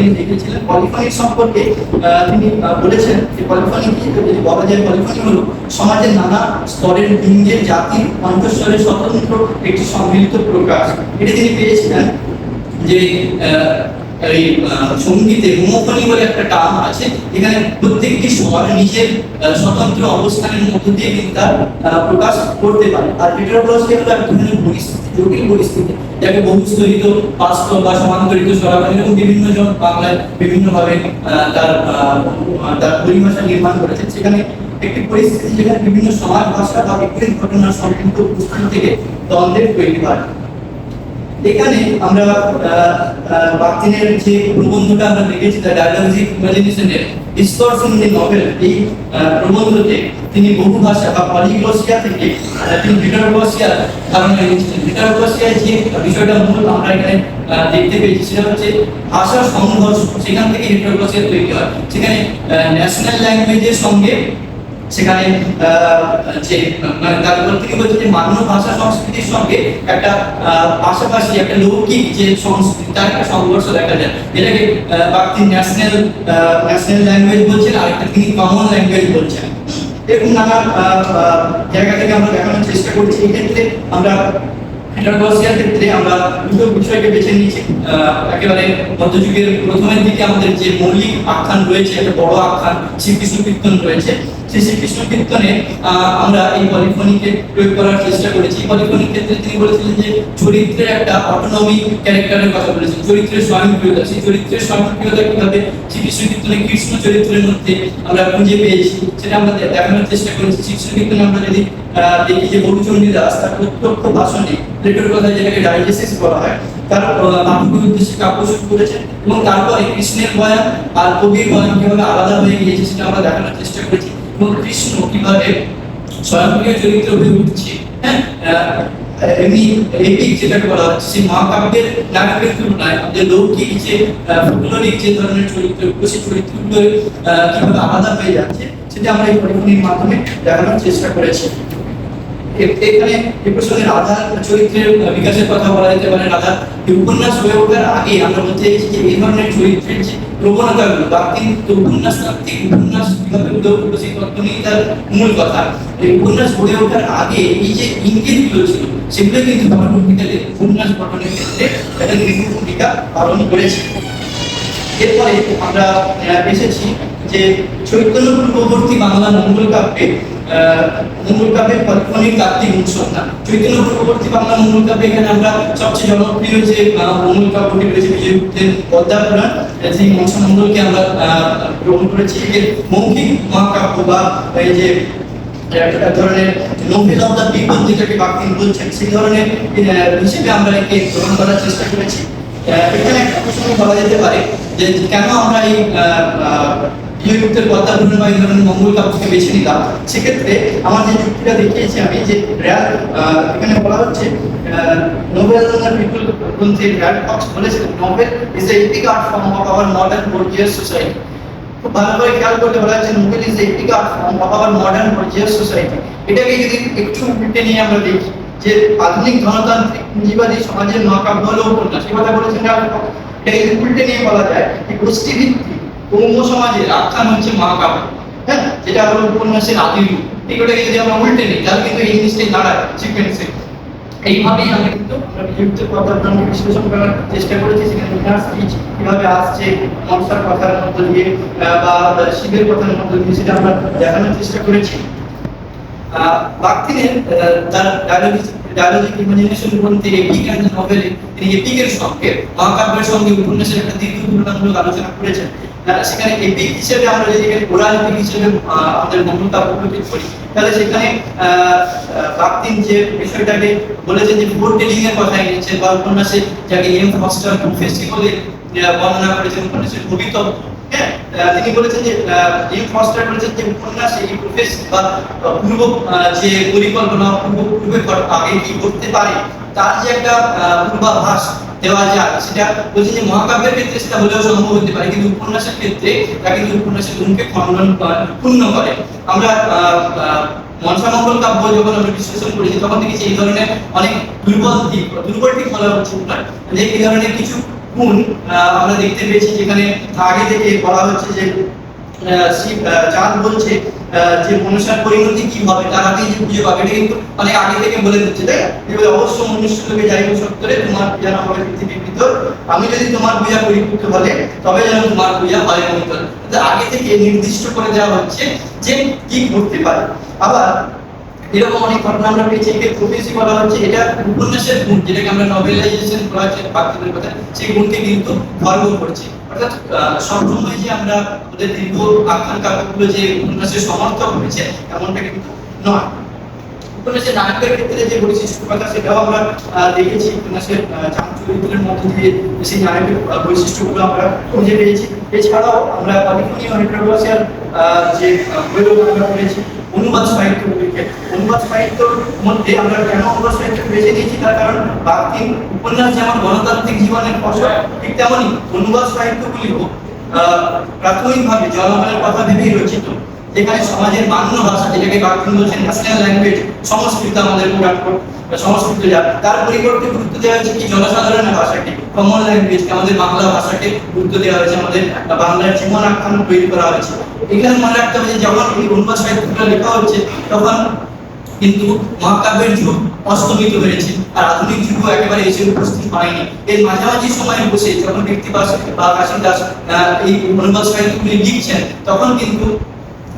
তিনি লিখেছিলেন। পলিফনি সম্পর্কে তিনি বলেছেন যে পলিফনি কি, যদি বলা যায় পলিফনি হলো সমাজের নানা স্তরের লিঙ্গের জাতির কণ্ঠস্বরের স্বতন্ত্র একটি সম্মিলিত প্রকাশ। এটা তিনি পেয়েছিলেন যে এই সঙ্গীতে হোমোফনি বলে একটা টার্ম আছে, এখানে প্রত্যেকটি স্বর নিজের স্বতন্ত্র অবস্থানের মধ্য দিয়ে কিন্তু তার প্রকাশ করতে পারে। আর হেটেরোগ্লসিয়া হলো এক ধরনের পরিস্থিতি, জটিল পরিস্থিতি, যাকে বহুস্তরিত, বাস্তব বা সমান্তরিত স্বরাবলী এবং বিভিন্ন জন বাংলায় বিভিন্নভাবে তার তার পরিভাষা নির্মাণ করেছে। সেখানে একটি পরিস্থিতি যেখানে বিভিন্ন সমাজ ভাষা বা বিপরীত ঘটনার সম্পৃক্ত উপস্থান থেকে দ্বন্দ্বের তৈরি হয়। এখানে আমরা বাকতিনের যে প্রবন্ধটা আমরা দেখেছি, দ্য ডায়ালজিক ইমাজিনেশনের ডিসকর্সন ইন নভেল, এই প্রবন্ধতে তিনি বহু ভাষা বা পলিগ্লসিয়া থেকে তিনি হেটেরোগ্লসিয়ার ধারণা নিয়েছিলেন। হেটেরোগ্লসিয়ার যে বিষয়টা মূল আমরা এখানে দেখতে পেয়েছি সেটা হচ্ছে ভাষার সংঘর্ষ, সেখান থেকে হেটেরোগ্লসিয়া তৈরি হয়। সেখানে ন্যাশনাল ল্যাঙ্গুয়েজের সঙ্গে সেখানে যে মানে তারপর তিনি বলছেন যে মানব ভাষা সংস্কৃতির সঙ্গে একটা পাশাপাশি একটা লৌকিক যে সংস্কৃতি, তার একটা সংঘর্ষ দেখা যায়, যেটাকে বাকতিন ন্যাশনাল ল্যাঙ্গুয়েজ বলছেন, আরেকটা তিনি কমন ল্যাঙ্গুয়েজ বলছেন। এরকম নানা জায়গা থেকে আমরা দেখানোর চেষ্টা করছি। এই ক্ষেত্রে আমরা হেটেরোগ্লসিয়ার ক্ষেত্রে আমরা দুটো বিষয়কে বেছে নিয়েছি। একেবারে মধ্যযুগের প্রথমের দিকে আমাদের যে মৌলিক আখ্যান রয়েছে, একটা বড় আখ্যান শ্রীকৃষ্ণ কীর্তন রয়েছে, সেই শ্রীকৃষ্ণ কীর্তনে আমরা এই পলিফনিকে প্রয়োগ করার চেষ্টা করেছি। পলিফনির ক্ষেত্রে তিনি বলেছিলেন যে চরিত্রের একটা অটোনমি ক্যারেক্টারের কথা বলেছেন, চরিত্রের স্বয়ংক্রিয়তা। সেই চরিত্রের স্বয়ংক্রিয়তা কিভাবে শ্রীকৃষ্ণ কীর্তনে কৃষ্ণ চরিত্রের মধ্যে আমরা খুঁজে পেয়েছি সেটা আমরা দেখানোর চেষ্টা করেছি। শ্রীকৃষ্ণ কীর্তনে আমরা যদি দেখি যে বরুচণ্ডী দাস তার প্রত্যক্ষ ভাষণে লেটের কথা যেটাকে ডাইজেসিস বলা হয়, তার পাঠকের উদ্দেশ্যে কাব্য শুরু করেছেন এবং তারপরে কৃষ্ণের বয়ান আর কবির বয়ান কিভাবে আলাদা হয়ে গিয়েছে সেটা আমরা দেখানোর চেষ্টা করেছি এবং কৃষ্ণ কিভাবে স্বয়ংক্রিয় চরিত্র হয়ে উঠছে। হ্যাঁ, এমনি এপিক যেটাকে বলা হচ্ছে সেই মহাকাব্যের নাটকের তুলনায় আমাদের লৌকিক যে ফোকলোরিক যে ধরনের চরিত্র, সেই চরিত্রগুলো কিভাবে আলাদা হয়ে যাচ্ছে সেটা আমরা এই পরিফনির মাধ্যমে দেখানোর চেষ্টা করেছি। এখানে এই প্রসঙ্গে রাধার চরিত্রের বিকাশের কথা বলা যেতে পারে। রাধা উপন্যাস হয়ে ওঠার আগে আমরা বলতে চাইছি যে এই ধরনের চরিত্রের যে প্রবণতাগুলো, বাকতিন উপন্যাস তাত্ত্বিক উপন্যাস কিভাবে গড়ে উঠলো সেই তত্ত্ব নিয়ে তার মূল কথা। এই উপন্যাস গড়ে ওঠার আগে এই যে ইঙ্গিতগুলো ছিল সেগুলো কিন্তু পরবর্তীকালে উপন্যাস গঠনের ক্ষেত্রে একটা নির্ভুল ভূমিকা পালন করেছে। এরপরে আমরা এসেছি যে চৈতন্য পূর্ববর্তী বাংলা মঙ্গল কাব্যের পলিফনিক তাত্ত্বিক অনুসন্ধান। চৈতন্য পূর্ববর্তী বাংলা মঙ্গল কাব্যে এখানে আমরা সবচেয়ে জনপ্রিয় যে মঙ্গল কাব্যটি রয়েছে বিজয়গুপ্তের পদ্মাপুরাণ, সেই মনসামঙ্গলকে আমরা গ্রহণ করেছি। এর মৌখিক মহাকাব্য বা এই যে এক ধরনের নোভেল অফ দ্য পিপল যেটাকে বাকতিন বলছেন, সেই ধরনের হিসেবে আমরা একে গ্রহণ করার চেষ্টা করেছি। এখানে একটা প্রশ্ন বলা যেতে পারে যে কেন আমরা এই বিজয়গুপ্তের পদ্মাপুরাণ বা এই ধরনের মঙ্গল কাব্যকে বেছে নিলাম। সেক্ষেত্রে আমার যে যুক্তিটা দেখিয়েছি আমি যে এখানে বলা হচ্ছে নোবেল পিপল গ্রন্থে র্যাড ফক্স বলেছেন novel is the epic art form of our modern bourgeois society. খুব ভালো করে খেয়াল করতে বলা হচ্ছে novel is the epic art form of our modern bourgeois society. এটাকে যদি একটু উল্টে নিয়ে আমরা দেখি যে আধুনিক ধনতান্ত্রিক পুঁজিবাদী সমাজের মহাকাব্য হলো উপন্যাস, এই কথা বলেছেন র্যাড ফক্স। এটাকে যদি উল্টে নিয়ে বলা যায় যে গোষ্ঠীভিত্তিক কৌম সমাজের আখ্যান হচ্ছে মহাকাব্য, হ্যাঁ, যেটা হলো উপন্যাসের আদি রূপ। ঠিক ওটাকে যদি আমরা উল্টে নিই তাহলে কিন্তু এই জিনিসটাই দাঁড়ায় সিকোয়েন্সে। এইভাবেই আমরা কিন্তু বিজয়গুপ্তের পদ্মাপুরাণকে বিশ্লেষণ করার চেষ্টা করেছি। সেখানে ইনার স্পিচ কিভাবে আসছে মনসার কথার মধ্য দিয়ে বা শিবের কথার মধ্য দিয়ে সেটা আমরা দেখানোর চেষ্টা করেছি। বাকতিনের তার ডায়ালজিক ইমাজিনেশন গ্রন্থে এপিক অ্যান্ড নভেলে তিনি এপিকের সঙ্গে মহাকাব্যের সঙ্গে উপন্যাসের একটা দীর্ঘ তুলনামূলক আলোচনা করেছেন। সেখানে এপিক হিসেবে আমরা যদি এখানে ওরাল এপিক হিসেবে আমাদের মঙ্গল কাব্যগুলোকে করি তাহলে সেখানে বাকতিন যে বিষয়টাকে বলেছেন যে ফোর টেলিং এর কথা এনেছেন বা উপন্যাসে যাকে এম ফস্টার প্রফেসি বলে বর্ণনা করেছেন উপন্যাসের কবিত্ব। হ্যাঁ, তিনি বলেছেন যে এম ফস্টার বলেছেন যে উপন্যাস এই প্রফেস বা পূর্ব যে পরিকল্পনা পূর্বে আগে কি করতে পারে তার যে একটা পূর্বাভাস দেওয়া যায় সেটা বলছে যে মহাকাব্যের ক্ষেত্রে সেটা হলেও সম্ভব হতে পারে, কিন্তু উপন্যাসের ক্ষেত্রে তা কিন্তু উপন্যাসের গুণকে খণ্ডন পূর্ণ করে। আমরা মনসামঙ্গল কাব্য যখন আমরা বিশ্লেষণ করেছি তখন দেখেছি এই ধরনের অনেক দুর্বল দিক বলা হচ্ছে যে এই ধরনের কিছু গুণ আমরা দেখতে পেয়েছি, যেখানে আগে থেকে বলা হচ্ছে যে শিব চাঁদ বলছে যে মনুষ্যের পরিণতি কি হবে, তার হাতেই যে পুজো পাবে, এটা কিন্তু অনেক আগে থেকে বলে দিচ্ছে, তাই না? এবার অবশ্য মনুষ্য লোকে যাইব সত্তরে, তোমার পূজা না হবে পৃথিবীর ভিতর, আমি যদি তোমার পূজা পরিপূর্ণ বলে তবে যেন তোমার পূজা হয় মহিতল। আগে থেকে নির্দিষ্ট করে দেওয়া হচ্ছে যে কি করতে পারে। আবার এরকম অনেক ঘটনা আমরা পেয়েছি, একে প্রফেসি বলা হচ্ছে, এটা উপন্যাসের গুণ, যেটাকে আমরা নভেলাইজেশন বলা হচ্ছে বাক্যের কথা, সেই গুণকে কিন্তু গর্ব করছে। অর্থাৎ সবসময় যে আমরা আমাদের দীর্ঘ আখ্যান কাব্যগুলো যে উপন্যাসের সমর্থক হয়েছে এমনটা কিন্তু নয়। উপন্যাসের নায়কের ক্ষেত্রে যে বৈশিষ্ট্য কথা সেটাও আমরা দেখেছি, উপন্যাসের চরিত্রের মধ্য দিয়ে সেই নায়কের বৈশিষ্ট্যগুলো আমরা খুঁজে পেয়েছি। এছাড়াও আমরা পলিফোনি অনেকটার যে বইগুলো আমরা পড়েছি, অনুবাদ সাহিত্য বইকে, অনুবাদ সাহিত্যর মধ্যে আমরা কেন অনুবাদ সাহিত্য বেছে নিয়েছি, তার কারণ বাকি উপন্যাস যেমন গণতান্ত্রিক জীবনের ফসল, ঠিক তেমনই অনুবাদ সাহিত্যগুলিও প্রাথমিকভাবে জনগণের কথা ভেবেই রচিত, যেখানে সমাজের মান্য ভাষা, যেটাকে বাক্যিন বলছেন ন্যাশনাল ল্যাঙ্গুয়েজ, সংস্কৃত আমাদের সংস্কৃত, যা তার পরিবর্তে গুরুত্ব দেওয়া হয়েছে কি জনসাধারণের ভাষাকে, কমন ল্যাঙ্গুয়েজকে, আমাদের বাংলা ভাষাকে গুরুত্ব দেওয়া হয়েছে, আমাদের বাংলার জীবন আখ্যান তৈরি করা হয়েছে। এখানে মনে রাখতে হবে যে যখন এই অনুবাদ সাহিত্যগুলো লেখা হচ্ছে তখন কিন্তু মহাকাব্যের যুগ অস্তমিত হয়েছে, আর আধুনিক যুগও একেবারে এসে উপস্থিত হয়নি। এর মাঝামাঝি সময়ে বসে যখন কৃত্তিবাস বা কাশিদাস এই অনুবাদ সাহিত্যগুলি লিখছেন, তখন কিন্তু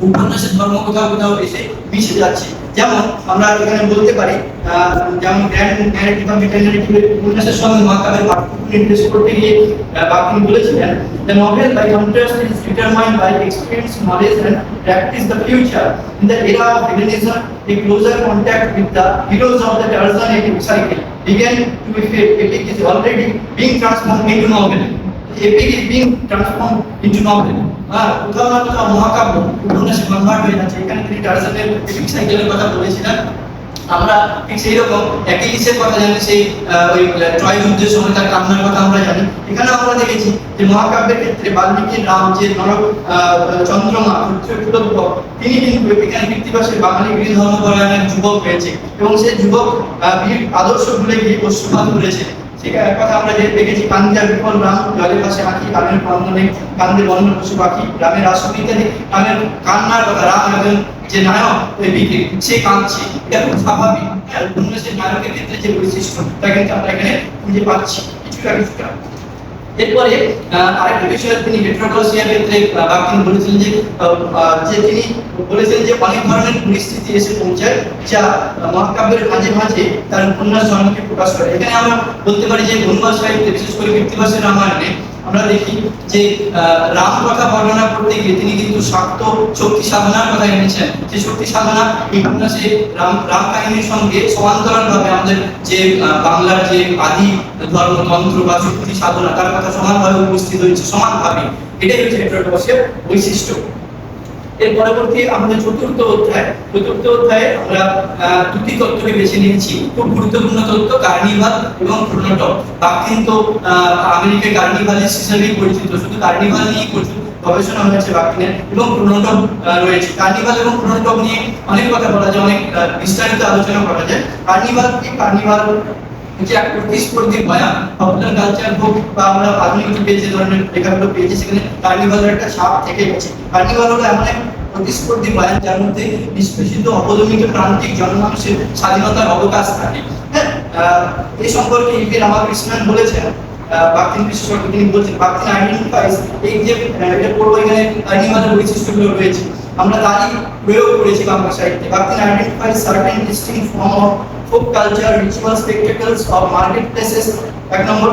উপন্যাসের ধর্ম কোথাও কোথাও এসে মিশে যাচ্ছে। যেমন আমরা এখানে বলতে পারি, যেমন গ্র্যান্ড ন্যারেটিভ বা মেটা ন্যারেটিভের উপন্যাসের সঙ্গে মহাকাব্যের পার্থক্য নির্দেশ করতে গিয়ে বাকি বলেছিলেন, the novel by contrast is determined by experience, knowledge and practice the future. In the era of Hellenism, a closer contact with the heroes of the Tarzan epic cycle began to be felt. Epic is already being transformed into novel. Epic is being transformed into novel. কোথাও না কোথাও মহাকাব্য উপন্যাসে convert হয়ে যাচ্ছে। এখানে তিনি টার্জানের epic সাইকেলের কথা বলেছিলেন। আমরা ঠিক সেই রকম অ্যাকিলিসের কথা জানি, সেই ওই ট্রয় যুদ্ধের সময় তার কান্নার কথা আমরা জানি। এখানে আমরা দেখেছি যে মহাকাব্যের ক্ষেত্রে বাল্মীকির রাম, যে নরক চন্দ্রমা পুত্রপুত্র, তিনি কিন্তু এখানে কৃত্তিবাসের বাঙালি গৃহ ধর্মপরায়ণের যুবক হয়েছে, এবং সেই যুবক বীর আদর্শ ভুলে গিয়ে অশ্রুপাত করেছে। সেখানে কথা আমরা যে দেখেছি, কান্দিয়া বিফল রাম, জলের পাশে আঁকি, রামের বন্ধনে কান্দে বন্য পশু পাখি, রামের আসন ইত্যাদি রামের কান্নার কথা। রাম একজন যে নায়ক ওই বিকে, সে কাঁদছে, এটা খুব স্বাভাবিক। উপন্যাসের নায়কের ক্ষেত্রে যে বৈশিষ্ট্য তা কিন্তু আমরা এখানে খুঁজে পাচ্ছি কিছুটা কিছুটা। এরপরে আরেকটা বিষয়, তিনি হেটেরোক্রাসিয়ার ক্ষেত্রে বাকিন বলেছিলেন যে তিনি বলেছিলেন যে অনেক ধরনের পরিস্থিতি এসে পৌঁছায় যা মহাকাব্যের মাঝে মাঝে তার উপন্যাস জন্মকে প্রকাশ করে। এখানে আমরা বলতে পারি যে অনুবাদ সাহিত্যে, বিশেষ করে কৃত্তিবাসের রামায়ণে আমরা দেখি যে রাম কথা বর্ণনা করতে গিয়ে তিনি কিন্তু শাক্ত শক্তি সাধনার কথা এনেছেন। যে শক্তি সাধনা এই উপন্যাসে রাম কাহিনীর সঙ্গে সমান্তরালভাবে আমাদের যে বাংলার যে আদি ধর্মতন্ত্র বা শক্তি সাধনা, তার কথা সমানভাবে উপস্থিত হয়েছে, সমানভাবে। এটাই হচ্ছে হেটেরোডক্সের বৈশিষ্ট্য। এর পরবর্তী আমাদের চতুর্থ অধ্যায়ে আমরা দুটি তত্ত্বকে বেছে নিয়েছি, খুব গুরুত্বপূর্ণ তত্ত্ব, কার্নিভাল এবং ক্রোনোটপ। বাকিন তো আমেরিকায় কার্নিভালিস্ট হিসেবেই পরিচিত, শুধু কার্নিভাল নিয়ে প্রচুর গবেষণা হয়েছে বাকিনের, এবং ক্রোনোটপ রয়েছে। কার্নিভাল এবং ক্রোনোটপ নিয়ে অনেক কথা বলা যায়, অনেক বিস্তারিত আলোচনা করা যায়। কার্নিভাল কি? কার্নিভাল হচ্ছে এক প্রতিস্পর্ধী বয়ান, পপুলার কালচার হোক বা আমরা আধুনিক যুগে যে ধরনের লেখাগুলো পেয়েছি সেখানে কার্নিভালের একটা ছাপ থেকে গেছে। কার্নিভাল হলো এমন এক প্রতিস্পর্ধী বয়ান যার মধ্যে নিষ্পেষিত অবদমিত প্রান্তিক জনমানুষের স্বাধীনতার অবকাশ থাকে। হ্যাঁ, এই সম্পর্কে ইভি রামাকৃষ্ণন বলেছেন, বাকিন বিশেষজ্ঞ, তিনি বলছেন বাকিন আইডেন্টিফাইজ, এই যে এটা পড়বো এখানে কার্নিভালের বৈশিষ্ট্যগুলো রয়েছে, আমরা তারই প্রয়োগ করেছি বাংলা সাহিত্যে। Bakhtin identifies certain distinct form of folk culture, ritual spectacles of marketplaces, এক নম্বর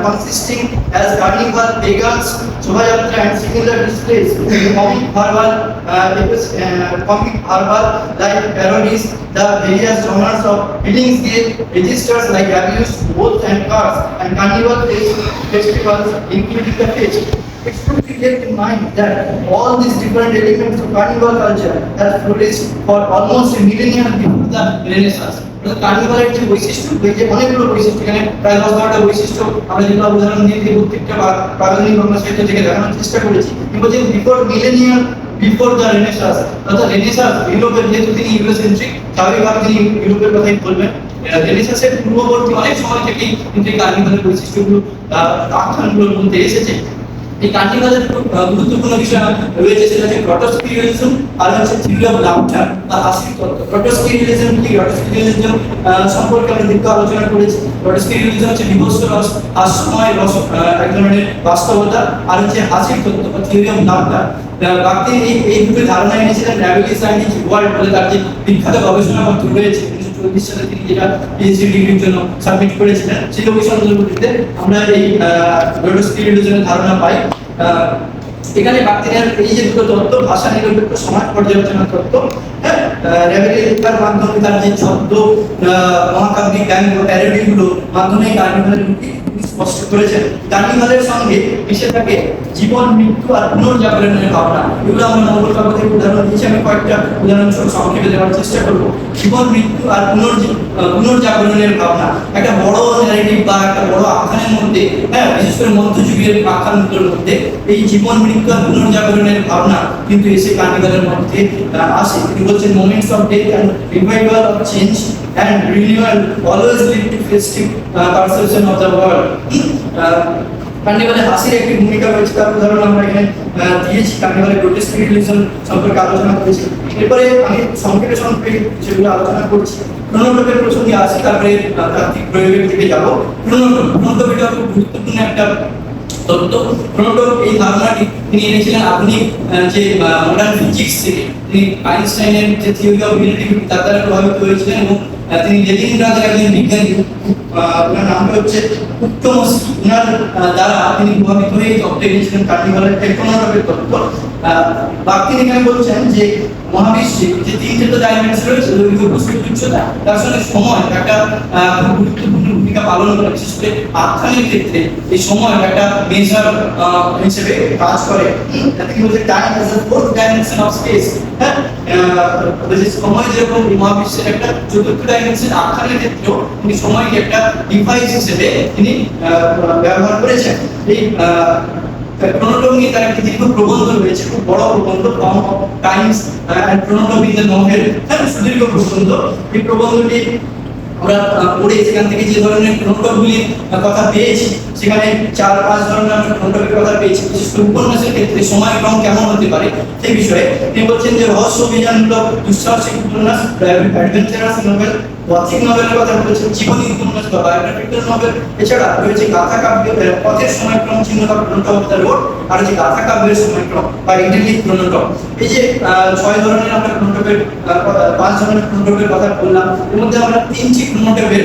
consisting as carnival, pagans, shobhayatra and similar displays, comic verbal like parodies, the various genres of Billingsgate registers like abuse, wolves and cars, and carnival festivals including the feast. It should be kept in mind that all these different elements of carnival culture have flourished for almost a millennium before the Renaissance. কার্নিভালের যে বৈশিষ্ট্য, এই যে অনেকগুলো বৈশিষ্ট্য, এখানে প্রায় 10-12টা বৈশিষ্ট্য আমরা যেগুলো উদাহরণ দিয়ে প্রত্যেকটা প্রাগণিক বাংলা সাহিত্য থেকে দেখানোর চেষ্টা করেছি। কিন্তু যে before millennium, before the renaissance, অর্থাৎ রেনেসান্স ইউরোপের, যেহেতু তিনি ইউরোসেন্ট্রিক, স্বাভাবিকভাবে তিনি ইউরোপের কথাই বলবেন। রেনেসাঁসের পূর্ববর্তী অনেক সময় থেকেই কিন্তু এই কার্নিভালের বৈশিষ্ট্যগুলো আখ্যানগুলোর মধ্যে এসেছে। এই কার্নিভালের গুরুত্বপূর্ণ বিষয় রয়েছে, সেটা হচ্ছে গ্রটস্কি রিয়েলিজম আর হচ্ছে থিওরি অফ লাফটার বা হাসির তত্ত্ব। গ্রটস্কি রিয়েলিজম কি? গ্রটস্কি রিয়েলিজম সম্পর্কে আমরা দীর্ঘ আলোচনা করেছি। গ্রটস্কি রিয়েলিজম হচ্ছে বিভৎস রস, হাস্যময় রস, এক ধরনের বাস্তবতা, আর হচ্ছে হাসির তত্ত্ব বা থিওরি অফ লাফটার। বাগদি এই দুটো ধারণা এনেছিলেন র্যাবেলিস সায়েন্টিফিক ওয়ার্ল্ড বলে তার যে বিখ্যাত গবেষণাপত্র রয়েছে। 1940 সালে তিনি যেটা পিএইচডি ডিগ্রির জন্য সাবমিট করেছিলেন, সেই গবেষণাপত্রটিতে আমরা এই গ্রটস্কি রিয়েলিজমের ধারণা পাই। এখানে বাগদিনের এই যে দুটো তত্ত্ব, ভাষা নিরপেক্ষ সমাজ পর্যালোচনা তত্ত্ব, হ্যাঁ, রেবেলিয়ার মাধ্যমে তার যে ছদ্ম মহাকাব্যিক গান ও প্যারোডিগুলো মাধ্যমে কার্নিভালের স্পষ্ট করেছেন। কার্নিভালের সঙ্গে মিশে থাকে জীবন, মৃত্যু আর পুনর্জাগরণের ভাবনা। এগুলো আমরা মঙ্গল কাব্য থেকে উদাহরণ দিয়েছি, আমি কয়েকটা উদাহরণ সংক্ষেপে দেওয়ার চেষ্টা করবো। জীবন, মৃত্যু আর পুনর্জাগরণের ভাবনা একটা বড় ন্যারেটিভ বা একটা বড় আখ্যানের মধ্যে, হ্যাঁ, বিশেষ করে মধ্যযুগের আখ্যানগুলোর মধ্যে এই জীবন, মৃত্যু আর পুনর্জাগরণের ভাবনা কিন্তু এসে কার্নিভালের মধ্যে আসে। তিনি বলছেন, moments of death and revival of change and renewal always lead to festive perception of the world. কার্নিভালে হাসির একটি ভূমিকা রয়েছে, তার উদাহরণ আমরা এখানে দিয়েছি। কার্নিভালে গ্রোটেস্ক রিয়েলিজম সম্পর্কে আলোচনা করেছি। এরপরে আমি সংক্ষেপে সেগুলো আলোচনা করছি। ক্রোনোটোপের প্রসঙ্গে আসি, তারপরে তাত্ত্বিক প্রয়োগের দিকে যাবো। ক্রোনোটোপ এটা খুব গুরুত্বপূর্ণ একটা তত্ত্ব। ক্রোনোটোপ এই ধারণাটি তিনি এনেছিলেন আধুনিক যে মডার্ন ফিজিক্স থেকে। তিনি আইনস্টাইনের যে থিওরি অফ রিলেটিভিটি তার দ্বারা প্রভাবিত হয়েছিলেন এবং তিনি লেনিনগ্রাদের একজন বিজ্ঞানী, ওনার নামটা হচ্ছে উত্তমস্কি, ওনার দ্বারা তিনি প্রভাবিত হয়ে তত্ত্ব এনেছিলেন কার্নিভালের ক্রোনোটোপের তত্ত্ব। বাগদি এখানে বলছেন যে মহাবিশ্বে যে তিনটে ডাইমেনশন রয়েছে, দৈর্ঘ্য, প্রস্থ, উচ্চতা, তার সঙ্গে সময় একটা খুব গুরুত্বপূর্ণ ভূমিকা পালন করে। বিশেষ করে আখ্যানের ক্ষেত্রে এই সময় একটা মেজার হিসেবে কাজ করে। তাতে কি বলছে, time as a fourth dimension of speech. হ্যাঁ, সময় যেরকম মহাবিশ্বের একটা চতুর্থ ডাইমেনশন, আখ্যানের ক্ষেত্রেও তিনি সময়কে একটা ডিভাইস হিসেবে তিনি ব্যবহার করেছেন। এই ক্রোনোটোপ নিয়ে তার একটি দীর্ঘ প্রবন্ধ রয়েছে, খুব বড় প্রবন্ধ, form of times and chronotope in the novel. হ্যাঁ, সুদীর্ঘ প্রবন্ধ। এই প্রবন্ধটি আমরা পড়ে সেখান থেকে যে ধরনের ক্রোনোটোপগুলির কথা পেয়েছি, সেখানে 4-5 ধরনের আমরা ক্রোনোটোপের কথা পেয়েছি। বিশেষ করে উপন্যাসের ক্ষেত্রে সময়ক্রম কেমন হতে পারে সেই বিষয়ে তিনি বলছেন যে রহস্য অভিযানমূলক দুঃসাহসিক উপন্যাস, অ্যাডভেঞ্চারাস নোভেল, গথিক নোভেলের কথা বলেছেন, জীবনী উপন্যাস বা বায়োগ্রাফিক্যাল নোভেল। এছাড়া রয়েছে গাথা কাব্যের পথের সময়ক্রম চিহ্ন বা ক্রোনোটোপ অফ দ্য রোড, আর হচ্ছে গাথা কাব্যের সময়ক্রম বা ইন্টেলিক ক্রোনোটোপ। এই যে 6 ধরনের আমরা ক্রোনোটোপের 5 ধরনের ক্রোনোটোপের কথা বললাম, এর মধ্যে আমরা 3টি ক্রোনোটোপের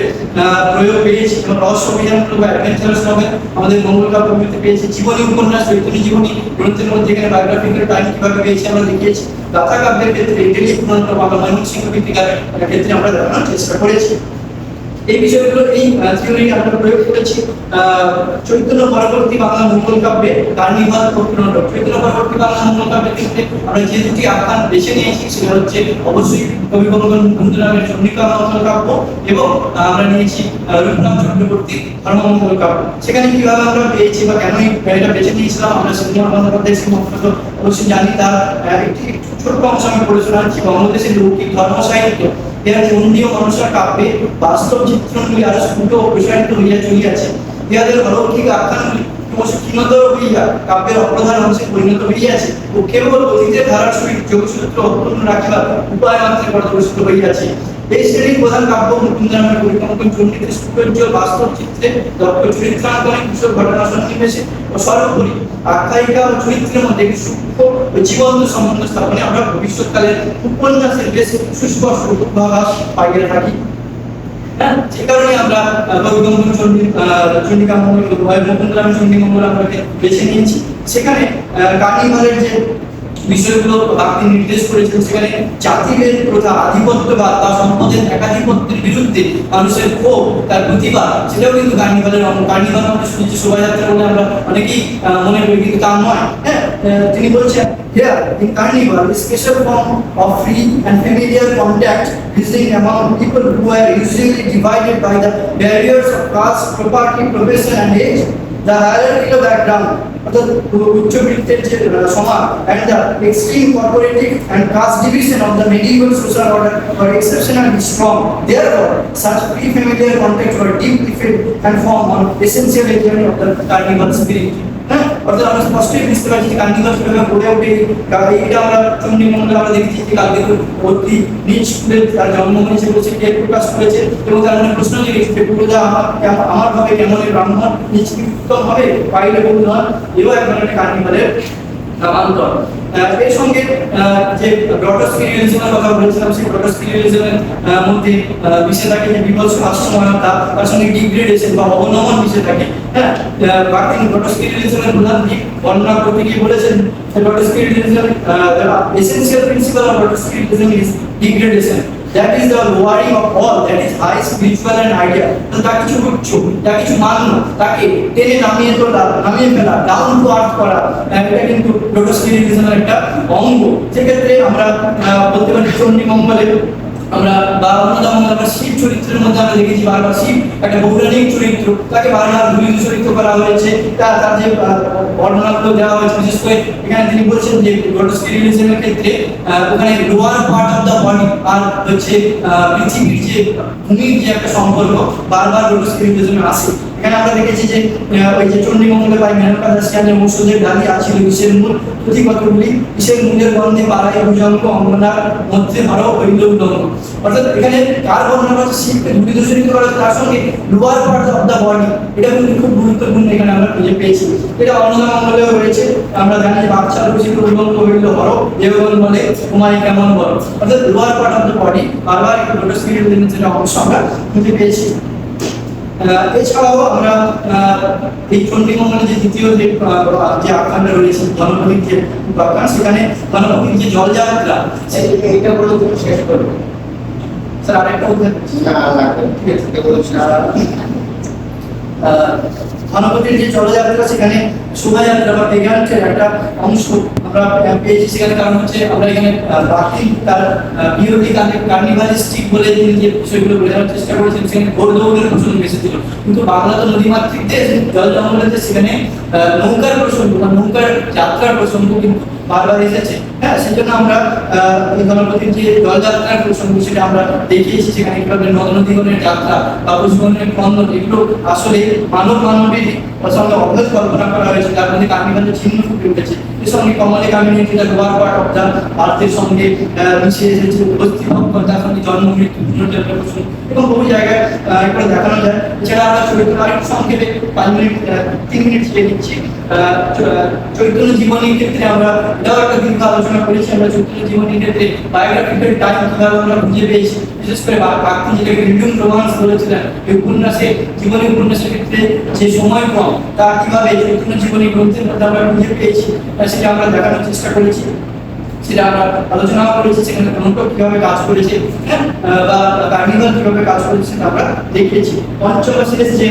প্রয়োগ পেয়েছি। যেমন রহস্য অভিযানমূলক বা অ্যাডভেঞ্চারাস নোভেল আমাদের মঙ্গল কাব্যে পেয়েছি। জীবনী উপন্যাস, চৈতন্য জীবনী গ্রন্থের মধ্যে এখানে বায়োগ্রাফিক্যাল টাইম কিভাবে পেয়েছি আমরা দেখিয়েছি। গাথা কাব্যের ক্ষেত্রে ইন্টেলিক ক্রোনোটোপ বা ময়মনসিংহ পত্রিকার ক্ষেত্রে আমরা দেখানোর চেষ্টা করেছি। এই বিষয়গুলো এই থিওরি আমরা প্রয়োগ করেছি চৈতন্য পরবর্তী বাংলা মঙ্গল কাব্যে কার্নিভাল ও ক্রোনোটোপ। চৈতন্য পরবর্তী বাংলা মঙ্গল কাব্যের ক্ষেত্রে আমরা যে দুটি আখ্যান বেছে নিয়েছি সেটা হচ্ছে অবশ্যই কবি বঙ্গবন্ধুরামের চন্দ্রিকা মঙ্গল কাব্য এবং আমরা নিয়েছি রঘুনাথ চক্রবর্তীর ধর্মমঙ্গল কাব্য। সেখানে কিভাবে আমরা পেয়েছি বা কেন এটা বেছে নিয়েছিলাম আমরা সুকুমার বন্দ্যোপাধ্যায়ের শ্রীমন্ত অবশ্যই জানি। তার একটি ছোট্ট অংশ আমি পড়ে শোনাচ্ছি। বাংলাদেশের লৌকিক ধর্ম সাহিত্য ইহার চন্দ্রীয় মনসার কাব্যে বাস্তব চিত্রণগুলি আরো স্ফুট ও প্রসারিত হইয়া চলিয়াছে। ইহাদের অলৌকিক আখ্যানগুলি ক্রমশ ক্ষীণতর হইয়া কাব্যের অপ্রধান অংশে পরিণত হইয়াছে ও কেবল অতীতের ধারার সহিত যোগসূত্র অক্ষুণ্ণ রাখিবার উপায় মাত্রে পর্যবেসিত হইয়াছে। এই শ্রেণীর প্রধান কাব্য মুকুন্দরামের পরিকল্পন চন্ডিত সুপরিচয় বাস্তব চিত্রে দক্ষ চরিত্রাঙ্কনে কিশোর ঘটনা সন্নিবেশে ও সর্বোপরি আখ্যায়িকা ও চরিত্রের মধ্যে একটি সূক্ষ্ম ও জীবন্ত সম্বন্ধ স্থাপনে আমরা ভবিষ্যৎকালের উপন্যাসের বেশ সুস্পষ্ট পূর্বাভাস পাইয়া থাকি। হ্যাঁ, যে কারণে আমরা কবি বঙ্গবন্ধু চন্ডিকা মঙ্গল মুকুন্দরামের চন্ডী মঙ্গল আমরা বেছে নিয়েছি। সেখানে কার্নিভালের যে বিষয়গুলো বাগদি নির্দেশ করেছেন, সেখানে জাতিভেদ প্রথা, আধিপত্যবাদ বা সম্পদের একাধিপত্যের বিরুদ্ধে মানুষের ক্ষোভ, তার প্রতিবাদ, সেটাও কিন্তু কার্নিভালের অঙ্গ। কার্নিভাল আমাদের শুনেছি শোভাযাত্রা বলে আমরা অনেকেই মনে করি, কিন্তু তা নয়। হ্যাঁ, তিনি বলছেন here in carnival a special form of free and familiar contact existing among people who are usually divided by the barriers of caste, property, profession and age. The hierarchical background অর্থাৎ উচ্চবৃত্তের যে সমাজ and the extreme corporative and caste division of the medieval social order were exceptionally strong. Therefore, such pre-familiar contexts were deeply felt and form an essential element of the carnival spirit. অর্থাৎ আমরা স্পষ্টই বুঝতে পারছি যে carnival কিভাবে গড়ে ওঠে। এটা আমরা চণ্ডীমণ্ডলে আমরা দেখেছি যে কালকে অতি নিজ স্কুলে তার জন্মগ্রহণ হিসেবে বলছে কে প্রকাশ করেছে এবং তার মনে প্রশ্ন জেগেছে যে পুরোটা আমার ভাবে কেমন ব্রাহ্মণ নিজ কি উত্তম হবে পাইলে বন্ধুরা এও এক ধরনের কার্নিভালের নামান্তর। এর সঙ্গে যে গ্রোটোস্কি রিয়েলিজমের কথা বলেছিলাম, সেই গ্রোটোস্কি রিয়েলিজমের মধ্যে মিশে থাকে যে বিভৎস হাস্যময়তা, তার সঙ্গে ডিগ্রেডেশন বা অবনমন মিশে থাকে। হ্যাঁ, তিনি গ্রোটোস্কি রিয়েলিজমের প্রধান দিক বর্ণনা করতে গিয়ে বলেছেন grotesque realism essential principle of grotesque realism is degradation. That is the lowering of all that is high, spiritual and ideal. তা কিছু উচ্চ, তা কিছু মান্য, তাকে টেনে নামিয়ে তোলা, নামিয়ে ফেলা, ডাউন টু আর্থ করা, এটা কিন্তু গ্রোটোস্কি রিয়েলিজমের একটা অঙ্গ। সেক্ষেত্রে আমরা বলতে পারি চণ্ডীমঙ্গলে আমরা বা অন্নদামঙ্গল আমরা শিব চরিত্রের মধ্যে আমরা দেখেছি বারবার শিব একটা পৌরাণিক চরিত্র, তাকে বারবার দুই চরিত্র করা হয়েছে। তার যে বর্ণনাগুলো দেওয়া হয়েছে, বিশেষ করে এখানে তিনি বলছেন যে গ্রোটোস্কি রিয়েলিজমের ক্ষেত্রে ওখানে lower part of the body আর হচ্ছে পৃথিবীর যে ভূমির যে একটা সম্পর্ক বারবার গ্রোটোস্কি রিয়েলিজমে আসে। এখানে আমরা দেখেছি যে ওই যে চণ্ডীমঙ্গলে বা মেনকা দাসিয়ানের ঔষধের ডালি আছে বিষের মূল প্রতীকতগুলি বিষের মূলের গন্ধে বাড়াই ভুজঙ্গ অঙ্গনার মধ্যে হরও হইল উলঙ্গ। অর্থাৎ এখানে কার বর্ণনা করা শিবকে দুর্বিদূষিত করা তার সঙ্গে lower part of the body, এটা কিন্তু খুব গুরুত্বপূর্ণ এখানে আমরা খুঁজে পেয়েছি। এটা অন্নদামঙ্গলেও রয়েছে। আমরা জানি যে বাচ্চার খুশি উলঙ্গ হইল হরও দেবগণ বলে তোমায় কেমন বলো। অর্থাৎ lower part of the body বারবার একটু গ্রোটোস্কি রিয়েলিজমের যেটা অংশ আমরা খুঁজে পেয়েছি। এছাড়াও আমরা এই চণ্ডীমঙ্গলে যে দ্বিতীয় যে আখ্যানটা রয়েছে ধনপতির যে আখ্যান, সেখানে ধনপতির যে জলযাত্রা এইটা বলে শেষ করবো স্যার। আরেকটা ধনপতির যে জলযাত্রা সেখানে শোভাযাত্রা বা পেগান্টের একটা অংশ আমরা পেয়েছি সেখানে। কারণ হচ্ছে আমরা এখানে প্রাকৃতিক তার বিরোধী কার্নিভালিস্টিক বলে যে বিষয়গুলো বোঝানোর চেষ্টা করেছেন, সেখানে ঘোড়দৌড়ের প্রচলন বেশি ছিল। কিন্তু বাংলা তো নদীমাতৃক দেশ, জল জঙ্গলেতে সেখানে নৌকার প্রসঙ্গ বা নৌকার যাত্রার প্রসঙ্গ কিন্তু বারবার এসেছে। হ্যাঁ, সেই জন্য আমরা এই ধনপতির যে জলযাত্রার প্রসঙ্গ সেটা আমরা দেখিয়েছি। সেখানে কিভাবে নদ নদীগণের যাত্রা বা পশুগণের ক্রন্দন এগুলো আসলে মানবের সঙ্গে অভেদ কল্পনা করা হয়েছে, তার মধ্যে কার্নিভালের চিহ্ন ফুটে উঠেছে। এর সঙ্গে কমলে কামিনী যেটা লোয়ার পার্ট অফ দ্য আর্থের সঙ্গে মিশে এসেছে, উপস্থিত তার সঙ্গে জন্ম মৃত্যু পুনর্জন্মের প্রশ্ন এবং বহু জায়গায় এগুলো দেখানো যায়। এছাড়া আমরা চরিত্র আরেকটু সংক্ষেপে 5 মিনিট 3 মিনিট ছেড়ে দিচ্ছি। চৈতন্য জীবনীর ক্ষেত্রে আমরা এটাও একটা দীর্ঘ আলোচনা করেছি। আমরা চৈতন্য জীবনীর ক্ষেত্রে বায়োগ্রাফিক্যাল টাইম কিভাবে আমরা খুঁজে পেয়েছি, বিশেষ করে বাক্তি যেটাকে রিডিউম রোমান্স বলেছিলেন, এই উপন্যাসে জীবনী উপন্যাসের ক্ষেত্রে যে সময় কম তা কিভাবে চৈতন্য জীবনী গ্রন্থের মধ্যে আমরা খুঁজে পেয়েছি সেটা আমরা দেখানোর চেষ্টা করেছি, সেটা আমরা আলোচনা করেছি। সেখানে গ্রন্থ কিভাবে কাজ করেছে বা কার্নিভাল কিভাবে কাজ করেছে আমরা দেখিয়েছি। পঞ্চম শেষ যে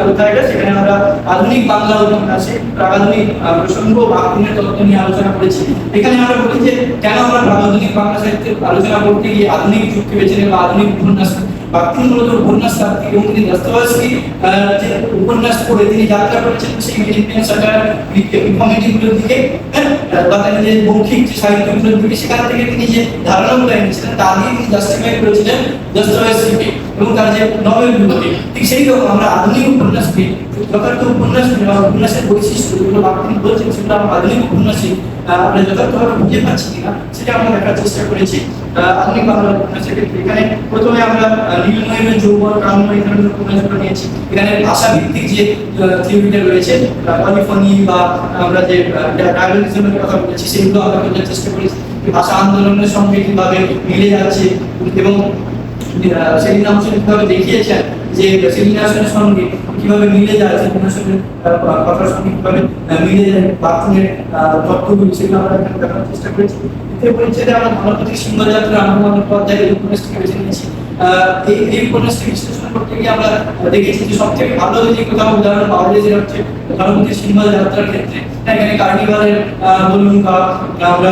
অধ্যায়টা সেখানে আমরা আধুনিক বাংলা উপন্যাসে প্রাগাধুনিক প্রসঙ্গ বা আগুনের তত্ত্ব নিয়ে আলোচনা করেছি। এখানে আমরা বলি যে কেন আমরা প্রাগাধুনিক বাংলা সাহিত্যের আলোচনা করতে গিয়ে আধুনিক যুগকে বেছে নেব, আধুনিক উপন্যাস। বাক্তি মূলত উপন্যাস কার্তিক এবং তিনি দস্তয়েভস্কি যে উপন্যাস পড়ে তিনি যাত্রা করেছেন সেই ইউরোপিয়ান সাটার কমেডিগুলোর দিকে বা তার যে মৌখিক যে সাহিত্যগুলোর দিকে, সেখান থেকে তিনি যে ধারণাগুলো এনেছিলেন তা দিয়ে তিনি জাস্টিফাই করেছিলেন দস্তয়েভস্কিকে এবং তার যে নভেলগুলোকে। ঠিক সেই রকম আমরা আধুনিক উপন্যাসকে যথার্থ উপন্যাস বা উপন্যাসের বৈশিষ্ট্য যেগুলো বাক্তি বলছেন সেগুলো আমরা আধুনিক উপন্যাসে আমরা যথার্থভাবে বুঝে পাচ্ছি কিনা সেটা আমরা দেখার চেষ্টা করেছি। আধুনিক বাংলা উপন্যাসের ক্ষেত্রে এখানে প্রথমে আমরা নীলনয়নের যৌবন কাম্য এই ধরনের উপন্যাসগুলো নিয়েছি। এখানে ভাষা ভিত্তিক যে থিওরিটা রয়েছে পলিফনি বা আমরা যে ডায়ালজিজমের কথা বলেছি সেগুলো আমরা বোঝার চেষ্টা করেছি। ভাষা আন্দোলনের সঙ্গে কিভাবে মিলে যাচ্ছে এবং সেলিনা হোসেন কিভাবে দেখিয়েছেন যে সেলিনা হোসেনের সঙ্গে কিভাবে মিলে যায়, সেলিনা হোসেনের কথার সঙ্গে কিভাবে মিলে যায় বাথরুমের তথ্যগুলি, সেগুলো আমরা এখানে দেখানোর চেষ্টা করেছি। দ্বিতীয় পরিচ্ছেদে আমরা ধনপতির সিংহযাত্রা আনন্দ পর্যায়ে এই উপন্যাসটিকে বেছে নিয়েছি। এই উপন্যাসটি বিশ্লেষণ করতে গিয়ে আমরা দেখেছি যে সব থেকে ভালো যদি কোথাও উদাহরণ পাওয়া যায় সেটা হচ্ছে ধনপতির সিংহযাত্রার ক্ষেত্রে। এখানে কার্নিভালের বলুন বা আমরা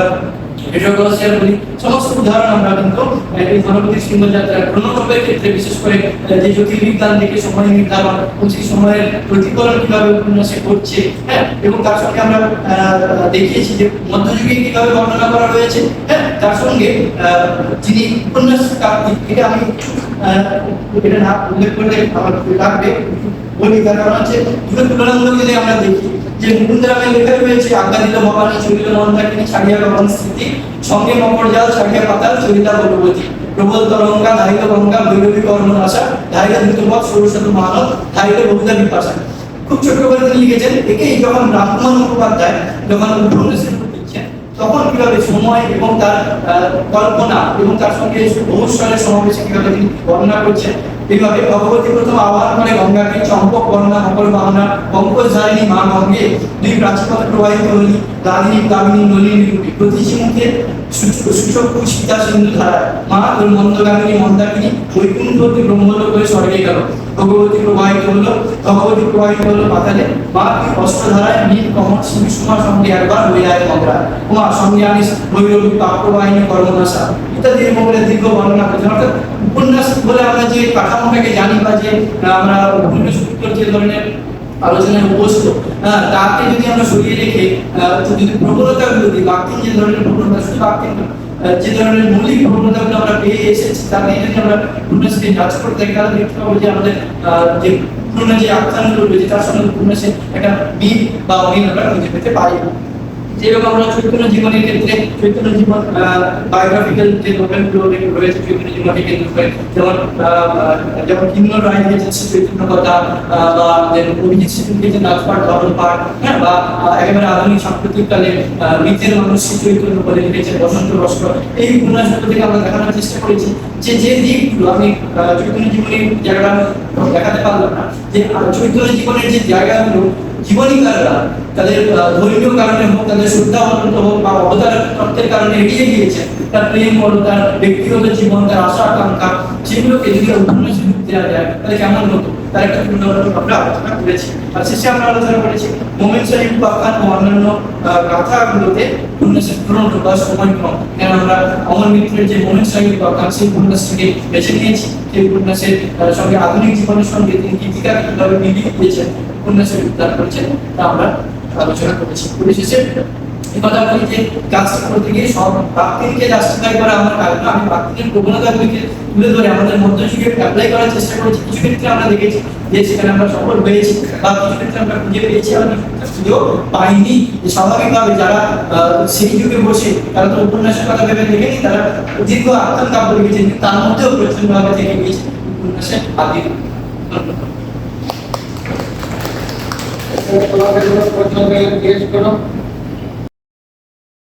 বলি, সমস্ত উদাহরণ আমরা কিন্তু এই ধনপতি সিংহযাত্রার ক্রোনোটপের ক্ষেত্রে বিশেষ করে যে জ্যোতির্বিজ্ঞান থেকে সময় নির্ধারণ এবং সেই সময়ের প্রতিফলন কিভাবে উপন্যাসে ঘটছে, হ্যাঁ, এবং তার সঙ্গে আমরা দেখিয়েছি যে মধ্যযুগে কিভাবে বর্ণনা করা হয়েছে, হ্যাঁ, তার সঙ্গে যিনি উপন্যাস কার্তিক, এটা আমি এটা না উল্লেখ করলে আমার লাগবে বলি, তার কারণ হচ্ছে দুটো তুলনামূলক যদি আমরা দেখি যে মুকুন্দরামের লেখা রয়েছে আজ্ঞা দিল ভবানী চলিল মন্দাকিনী ছাড়িয়া গগন স্থিতি সঙ্গে মকর জাল ছাড়িয়া পাতাল চলিতা ভগবতী প্রবল তরঙ্গা ধারিত গঙ্গা ভৈরবী কর্মনাশা ধারিত দ্রুতপথ ষোড়শত মানব ধারিত বহুধা বিপাশা। খুব ছোট করে তিনি লিখেছেন, একেই যখন রামকুমার মুখোপাধ্যায় যখন উপন্যাসের লিখছেন তখন কিভাবে সময় এবং তার কল্পনা এবং তার সঙ্গে বহুস্বরের সমাবেশে কিভাবে তিনি বর্ণনা করছেন। এইভাবে ভগবতী প্রথম আহ্বান করে গঙ্গাকে চম্পক বর্ণনা মকর বাহনা পঙ্কজ ধারিণী মা গঙ্গে দুই প্রাচীপথ প্রবাহিত হলি দাদিনী কামিনী নলিনী রূপী প্রতিশি মুখে সুচক্ষু সীতা সিন্ধু ধারা মা তোর মন্দগামিনী মন্দাকিনী বৈকুণ্ঠবতী ব্রহ্মলোক হয়ে স্বর্গে গেল ভগবতী প্রবাহিত হলো পাতালে মা অষ্টধারায় নীল কমল সুষমা সঙ্গে একবার হয়ে যায় মন্দ্রা উমা সঙ্গে আনিস ভৈরবী পাপ প্রবাহিনী কর্মনাশা ইত্যাদি মঙ্গলে দীর্ঘ বর্ণনা করছেন। অর্থাৎ উপন্যাস বলে আমরা যে কাঠামোটাকে জানি বা যে আমরা উপন্যাস যে ধরনের আলোচনায় উপস্থিত, তাকে যদি আমরা সরিয়ে রেখে যদি প্রবণতাগুলো দিই, বাক্যিন যে ধরনের প্রবণতা, শুধু বাক্যিন যে ধরনের মৌলিক প্রবণতাগুলো আমরা পেয়ে এসেছি তার নিয়ে যদি আমরা উপন্যাসকে যাচ করতে থাকি তাহলে দেখতে পাবো যে আমাদের যে পুরোনো যে আখ্যানগুলো রয়েছে তার সঙ্গে উপন্যাসে একটা মিল বা অমিল আমরা খুঁজে পেতে পারি। যেরকম আমরা চৈতন্য জীবনের ক্ষেত্রে চৈতন্য জীবন বায়োগ্রাফিক্যাল যে নোভেলগুলো রয়েছে চৈতন্য জীবনকে কেন্দ্র করে, যেমন কিন্ন রায় লিখেছেন চৈতন্য কথা, বা অভিজিৎ সিং লিখেছেন রাজপাট ধরন পাঠ, হ্যাঁ, বা একেবারে আধুনিক সাম্প্রতিককালে মিথের মানুষ চৈতন্য বলে লিখেছেন বসন্ত রস্ক। এই উপন্যাসগুলো থেকে আমরা দেখানোর চেষ্টা করেছি যে যে দিকগুলো আমি চৈতন্য জীবনের জায়গাটা দেখাতে পারলাম না, যে চৈতন্য জীবনের যে জায়গাগুলো জীবনীকাররা তাদের ধর্মীয় কারণে হোক, তাদের শ্রদ্ধা অনন্ত হোক বা অবতার তত্ত্বের কারণে এড়িয়ে গিয়েছেন, তার প্রেম বলো, তার ব্যক্তিগত জীবন, তার আশা আকাঙ্ক্ষা, সেগুলোকে যদি উপন্যাসে দেওয়া যায় তাহলে কেমন হতো তার একটা তুলনামূলক আমরা আলোচনা করেছি। আর শেষে আমরা আলোচনা করেছি মোমেন সাহিব উপাখ্যান ও অন্যান্য গাথাগুলোতে উপন্যাসের ধরন বা সময়ক্রম। আমরা অমর মিত্রের যে মোমেন সাহিব উপাখ্যান সেই উপন্যাসটিকে বেছে নিয়েছি, সেই উপন্যাসের সঙ্গে আধুনিক জীবনের সঙ্গে তিনি গীতিকা কিভাবে মিলিয়ে দিয়েছেন উপন্যাসের উদ্ধার করেছেন তা আমরা আলোচনা করেছি। পরিশেষে কথা বলি যে কাজটা করতে গিয়ে সব বাক্যকে জাস্টিফাই করা আমার কাজ না, আমি বাক্যের প্রবণতাগুলিকে তুলে ধরে আমাদের মধ্যযুগে অ্যাপ্লাই করার চেষ্টা করেছি। কিছু ক্ষেত্রে আমরা দেখেছি যে সেখানে আমরা সফল হয়েছি, বা কিছু ক্ষেত্রে আমরা খুঁজে পেয়েছি আমরা খুঁজেও পাইনি। স্বাভাবিকভাবে যারা সেই যুগে বসে তারা তো উপন্যাসের কথা ভেবে দেখেনি, তারা দীর্ঘ আখ্যান কাব্য লিখেছেন, তার মধ্যেও প্রচন্ডভাবে থেকে গিয়েছে উপন্যাসের আদি। তোমাকে জিজ্ঞেস করো